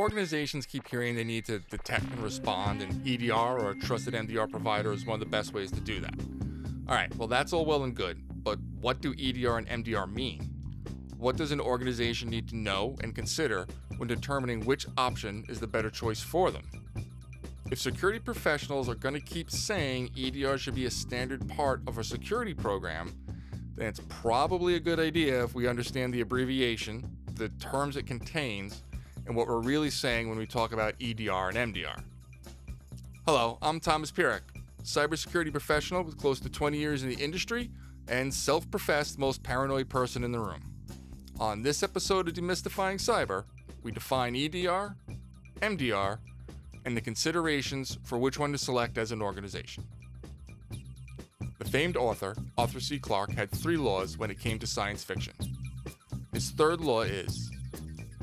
Organizations keep hearing they need to detect and respond, and EDR or a trusted MDR provider is one of the best ways to do that. All right, well, that's all well and good, but what do EDR and MDR mean? What does an organization need to know and consider when determining which option is the better choice for them? If security professionals are going to keep saying EDR should be a standard part of a security program, then it's probably a good idea if we understand the abbreviation, the terms it contains, and what we're really saying when we talk about EDR and MDR. Hello, I'm Thomas Pierek, cybersecurity professional with close to 20 years in the industry and self-professed most paranoid person in the room. On this episode of Demystifying Cyber, we define EDR, MDR, and the considerations for which one to select as an organization. The famed author, Arthur C. Clarke, had 3 laws when it came to science fiction. His third law is,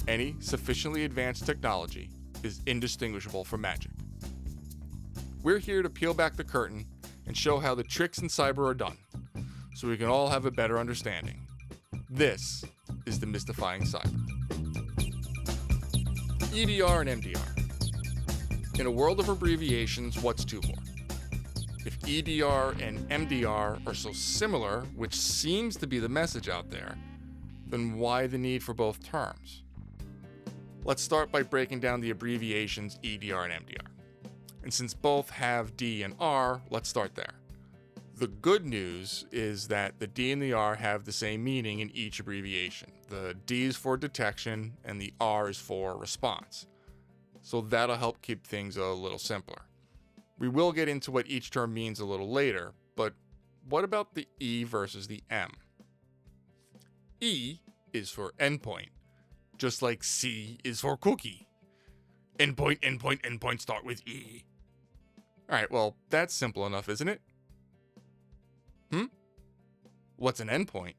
any sufficiently advanced technology is indistinguishable from magic. We're here to peel back the curtain and show how the tricks in cyber are done, so we can all have a better understanding. This is Demystifying Cyber. EDR and MDR. In a world of abbreviations, what's two more? If EDR and MDR are so similar, which seems to be the message out there, then why the need for both terms? Let's start by breaking down the abbreviations EDR and MDR. And since both have D and R, let's start there. The good news is that the D and the R have the same meaning in each abbreviation. The D is for detection and the R is for response. So that'll help keep things a little simpler. We will get into what each term means a little later, but what about the E versus the M? E is for endpoint, just like C is for cookie. Endpoint start with E. Alright, well, that's simple enough, isn't it? What's an endpoint?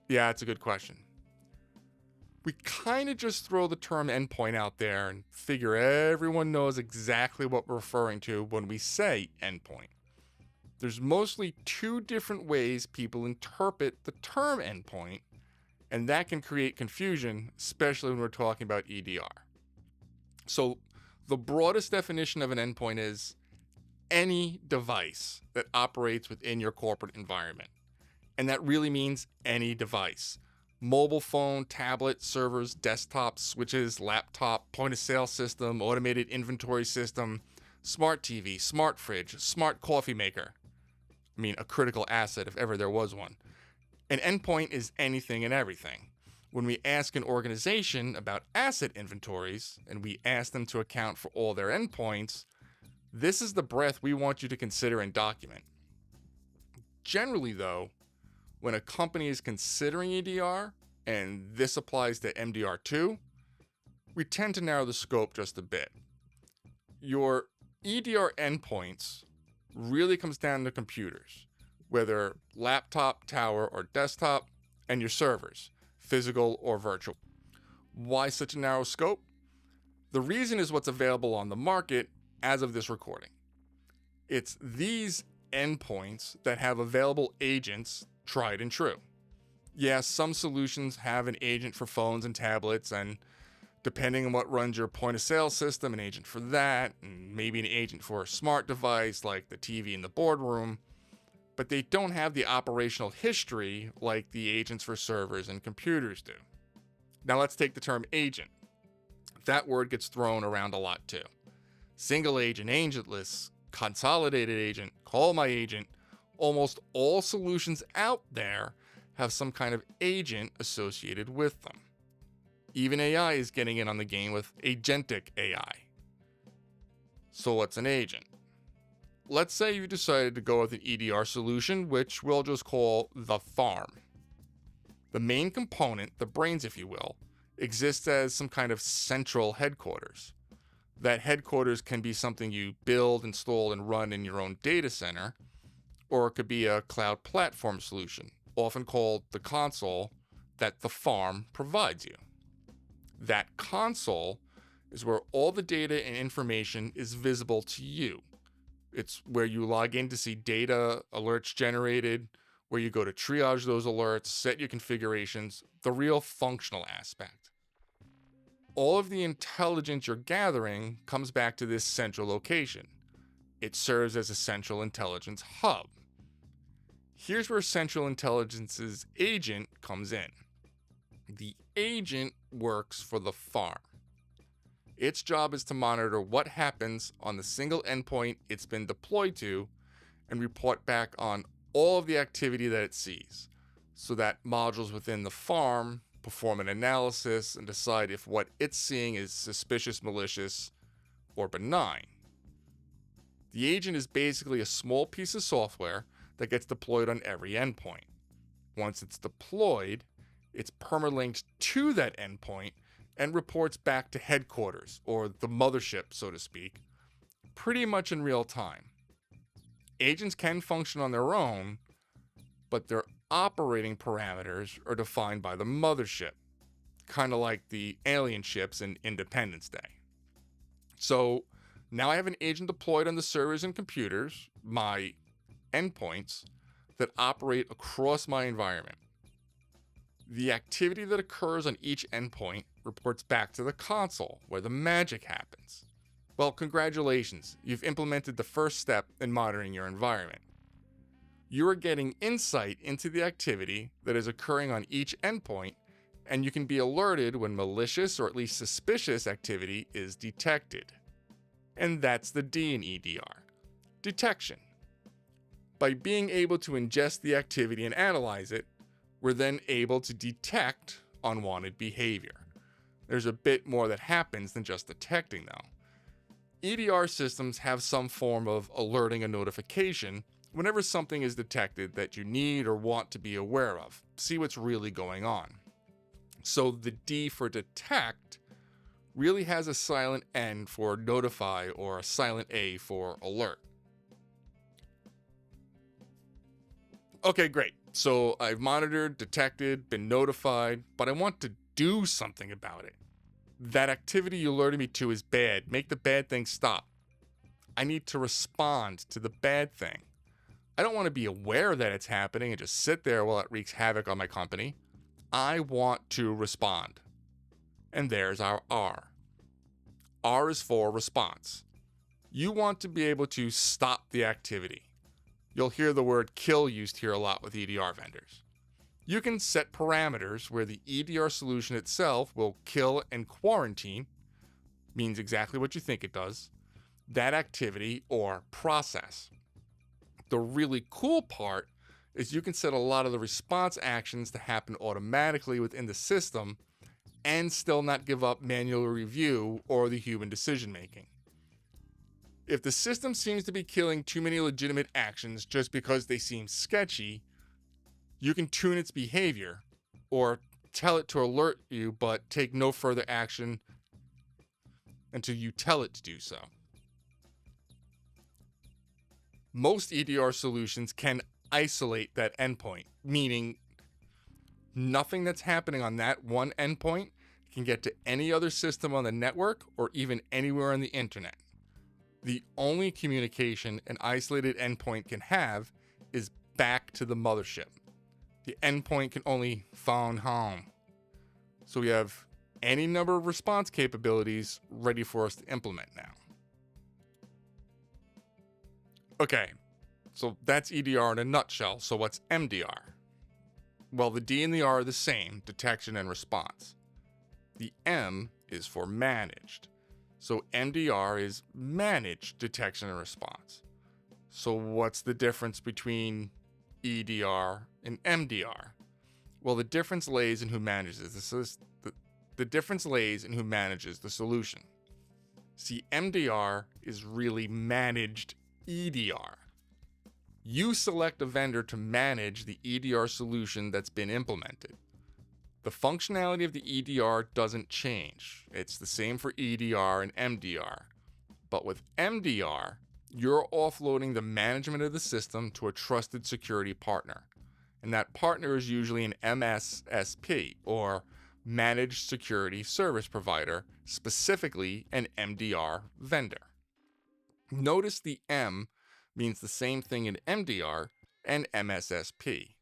Yeah, it's a good question. We kind of just throw the term endpoint out there and figure everyone knows exactly what we're referring to when we say endpoint. There's mostly 2 different ways people interpret the term endpoint, and that can create confusion, especially when we're talking about EDR. So the broadest definition of an endpoint is any device that operates within your corporate environment. And that really means any device. Mobile phone, tablet, servers, desktops, switches, laptop, point-of-sale system, automated inventory system, smart TV, smart fridge, smart coffee maker. I mean, a critical asset if ever there was one. An endpoint is anything and everything. When we ask an organization about asset inventories, and we ask them to account for all their endpoints, this is the breadth we want you to consider and document. Generally, though, when a company is considering EDR, and this applies to MDR too, we tend to narrow the scope just a bit. Your EDR endpoints really comes down to computers, whether laptop, tower, or desktop, and your servers, physical or virtual. Why such a narrow scope? The reason is what's available on the market as of this recording. It's these endpoints that have available agents, tried and true. Yes, some solutions have an agent for phones and tablets, and depending on what runs your point-of-sale system, an agent for that, and maybe an agent for a smart device like the TV in the boardroom, but they don't have the operational history like the agents for servers and computers do. Now let's take the term agent. That word gets thrown around a lot too. Single agent, agentless, consolidated agent, call my agent. Almost all solutions out there have some kind of agent associated with them. Even AI is getting in on the game with agentic AI. So what's an agent? Let's say you decided to go with an EDR solution, which we'll just call the farm. The main component, the brains if you will, exists as some kind of central headquarters. That headquarters can be something you build, install, and run in your own data center, or it could be a cloud platform solution, often called the console, that the farm provides you. That console is where all the data and information is visible to you. It's where you log in to see data, alerts generated, where you go to triage those alerts, set your configurations, the real functional aspect. All of the intelligence you're gathering comes back to this central location. It serves as a central intelligence hub. Here's where central intelligence's agent comes in. The agent works for the farm. Its job is to monitor what happens on the single endpoint it's been deployed to and report back on all of the activity that it sees, so that modules within the farm perform an analysis and decide if what it's seeing is suspicious, malicious, or benign. The agent is basically a small piece of software that gets deployed on every endpoint. Once it's deployed, it's permalinked to that endpoint and reports back to headquarters, or the mothership, so to speak, pretty much in real time. Agents can function on their own, but their operating parameters are defined by the mothership, kind of like the alien ships in Independence Day. So now I have an agent deployed on the servers and computers, my endpoints, that operate across my environment. The activity that occurs on each endpoint reports back to the console, where the magic happens. Well, congratulations, you've implemented the first step in monitoring your environment. You are getting insight into the activity that is occurring on each endpoint, and you can be alerted when malicious or at least suspicious activity is detected. And that's the D in EDR, detection. By being able to ingest the activity and analyze it, we're then able to detect unwanted behavior. There's a bit more that happens than just detecting, though. EDR systems have some form of alerting a notification whenever something is detected that you need or want to be aware of, see what's really going on. So the D for detect really has a silent N for notify or a silent A for alert. Okay, great. So I've monitored, detected, been notified, but I want to do something about it. That activity you alerted me to is bad. Make the bad thing stop. I need to respond to the bad thing. I don't want to be aware that it's happening and just sit there while it wreaks havoc on my company. I want to respond. And there's our R. R is for response. You want to be able to stop the activity. You'll hear the word kill used here a lot with EDR vendors. You can set parameters where the EDR solution itself will kill and quarantine, means exactly what you think it does, that activity or process. The really cool part is you can set a lot of the response actions to happen automatically within the system and still not give up manual review or the human decision making. If the system seems to be killing too many legitimate actions just because they seem sketchy, you can tune its behavior or tell it to alert you but take no further action until you tell it to do so. Most EDR solutions can isolate that endpoint, meaning nothing that's happening on that one endpoint can get to any other system on the network or even anywhere on the internet. The only communication an isolated endpoint can have is back to the mothership. The endpoint can only phone home. So we have any number of response capabilities ready for us to implement now. Okay, so that's EDR in a nutshell. So what's MDR? Well, the D and the R are the same, detection and response. The M is for managed. So MDR is managed detection and response. So what's the difference between EDR and MDR? Well, the difference lays in who manages the difference lays in who manages the solution. See, MDR is really managed EDR. You select a vendor to manage the EDR solution that's been implemented. The functionality of the EDR doesn't change. It's the same for EDR and MDR. But with MDR, you're offloading the management of the system to a trusted security partner. And that partner is usually an MSSP, or Managed Security Service Provider, specifically an MDR vendor. Notice the M means the same thing in MDR and MSSP.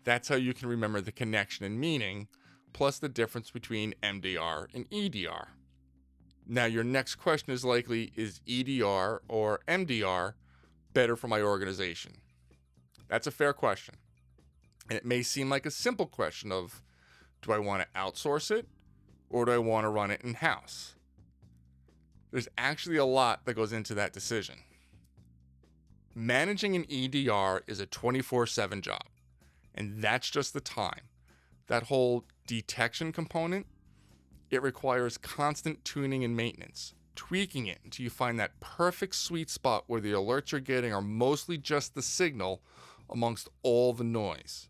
That's how you can remember the connection and meaning, plus the difference between MDR and EDR. Now, your next question is likely, is EDR or MDR better for my organization? That's a fair question. And it may seem like a simple question of, do I want to outsource it or do I want to run it in-house? There's actually a lot that goes into that decision. Managing an EDR is a 24/7 job, and that's just the time. That whole detection component, it requires constant tuning and maintenance, tweaking it until you find that perfect sweet spot where the alerts you're getting are mostly just the signal amongst all the noise.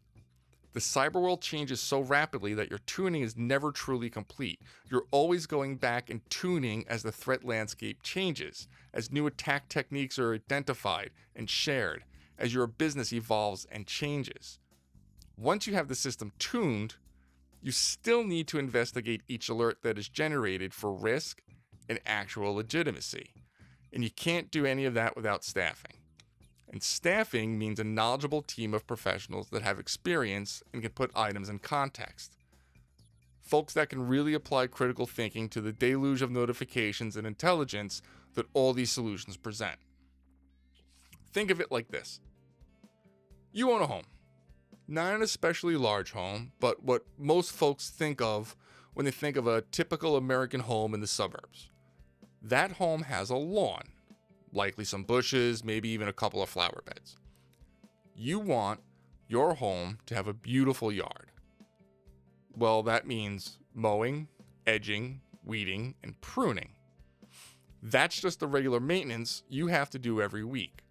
The cyber world changes so rapidly that your tuning is never truly complete. You're always going back and tuning as the threat landscape changes, as new attack techniques are identified and shared, as your business evolves and changes. Once you have the system tuned, you still need to investigate each alert that is generated for risk and actual legitimacy. And you can't do any of that without staffing. And staffing means a knowledgeable team of professionals that have experience and can put items in context. Folks that can really apply critical thinking to the deluge of notifications and intelligence that all these solutions present. Think of it like this. You own a home. Not an especially large home, but what most folks think of when they think of a typical American home in the suburbs. That home has a lawn, likely some bushes, maybe even a couple of flower beds. You want your home to have a beautiful yard. Well, that means mowing, edging, weeding, and pruning. That's just the regular maintenance you have to do every week.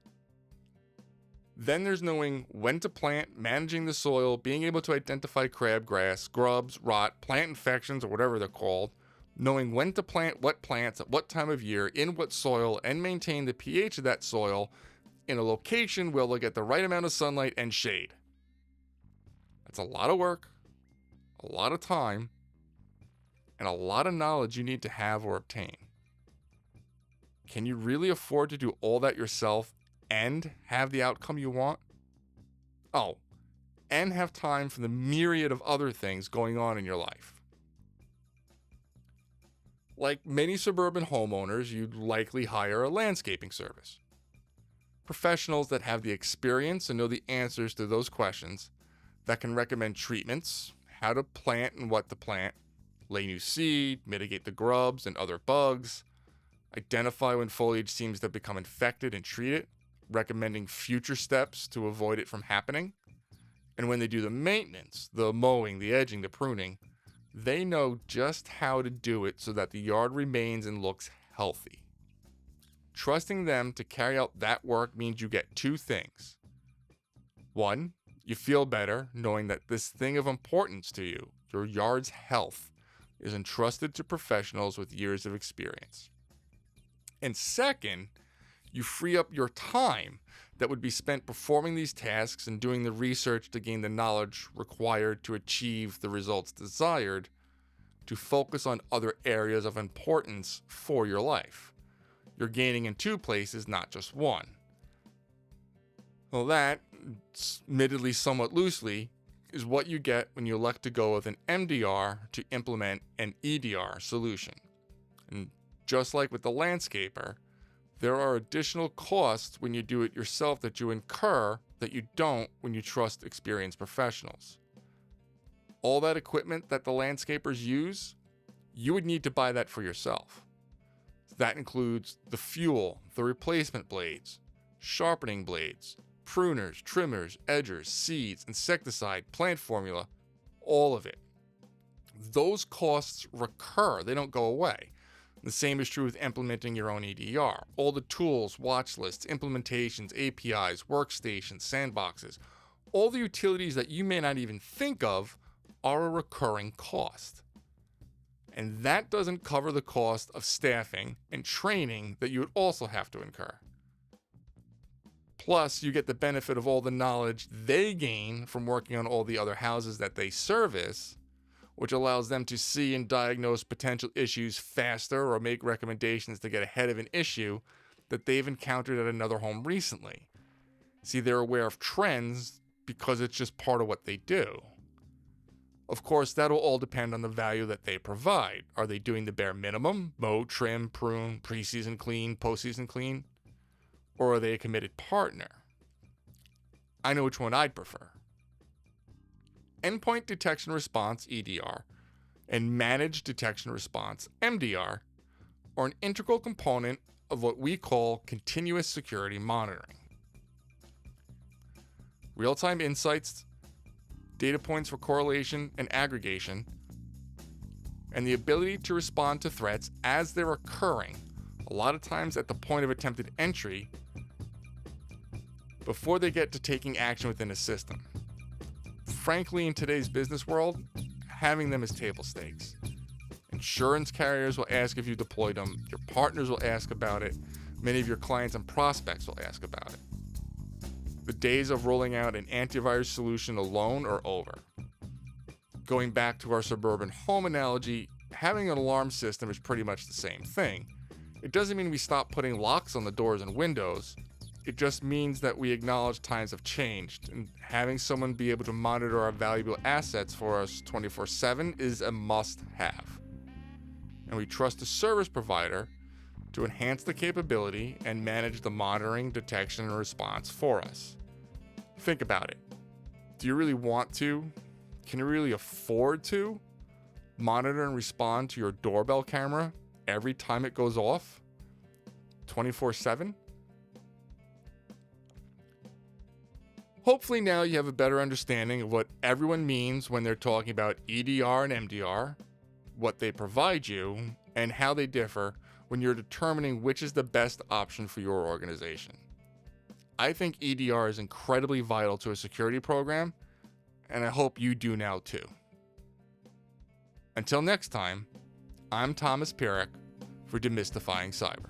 Then there's knowing when to plant, managing the soil, being able to identify crabgrass, grubs, rot, plant infections, or whatever they're called, knowing when to plant what plants at what time of year, in what soil, and maintain the pH of that soil in a location where they'll get the right amount of sunlight and shade. That's a lot of work, a lot of time, and a lot of knowledge you need to have or obtain. Can you really afford to do all that yourself and have the outcome you want? Oh, and have time for the myriad of other things going on in your life. Like many suburban homeowners, you'd likely hire a landscaping service. Professionals that have the experience and know the answers to those questions, that can recommend treatments, how to plant and what to plant, lay new seed, mitigate the grubs and other bugs, identify when foliage seems to become infected and treat it, recommending future steps to avoid it from happening. And when they do the maintenance, the mowing, the edging, the pruning, they know just how to do it so that the yard remains and looks healthy. Trusting them to carry out that work means you get two things. One, you feel better knowing that this thing of importance to you, your yard's health, is entrusted to professionals with years of experience. And second, you free up your time that would be spent performing these tasks and doing the research to gain the knowledge required to achieve the results desired, to focus on other areas of importance for your life. You're gaining in two places, not just one. Well, that, admittedly somewhat loosely, is what you get when you elect to go with an MDR to implement an EDR solution. And just like with the landscaper, there are additional costs when you do it yourself that you incur that you don't when you trust experienced professionals. All that equipment that the landscapers use, you would need to buy that for yourself. That includes the fuel, the replacement blades, sharpening blades, pruners, trimmers, edgers, seeds, insecticide, plant formula, all of it. Those costs recur, they don't go away. The same is true with implementing your own EDR. All the tools, watch lists, implementations, APIs, workstations, sandboxes, all the utilities that you may not even think of are a recurring cost. And that doesn't cover the cost of staffing and training that you would also have to incur. Plus, you get the benefit of all the knowledge they gain from working on all the other houses that they service, which allows them to see and diagnose potential issues faster or make recommendations to get ahead of an issue that they've encountered at another home recently. See, they're aware of trends because it's just part of what they do. Of course, that'll all depend on the value that they provide. Are they doing the bare minimum, mow, trim, prune, preseason clean, postseason clean? Or are they a committed partner? I know which one I'd prefer. Endpoint Detection Response, EDR, and Managed Detection Response, MDR, are an integral component of what we call continuous security monitoring. Real-time insights, data points for correlation and aggregation, and the ability to respond to threats as they're occurring, a lot of times at the point of attempted entry, before they get to taking action within a system. Frankly, in today's business world, having them is table stakes. Insurance carriers will ask if you deployed them, your partners will ask about it, many of your clients and prospects will ask about it. The days of rolling out an antivirus solution alone are over. Going back to our suburban home analogy, having an alarm system is pretty much the same thing. It doesn't mean we stop putting locks on the doors and windows. It just means that we acknowledge times have changed, and having someone be able to monitor our valuable assets for us 24/7 is a must-have. And we trust a service provider to enhance the capability and manage the monitoring, detection, and response for us. Think about it. Do you really want to? Can you really afford to monitor and respond to your doorbell camera every time it goes off 24/7? Hopefully now you have a better understanding of what everyone means when they're talking about EDR and MDR, what they provide you, and how they differ when you're determining which is the best option for your organization. I think EDR is incredibly vital to a security program, and I hope you do now too. Until next time, I'm Thomas Pierek for Demystifying Cyber.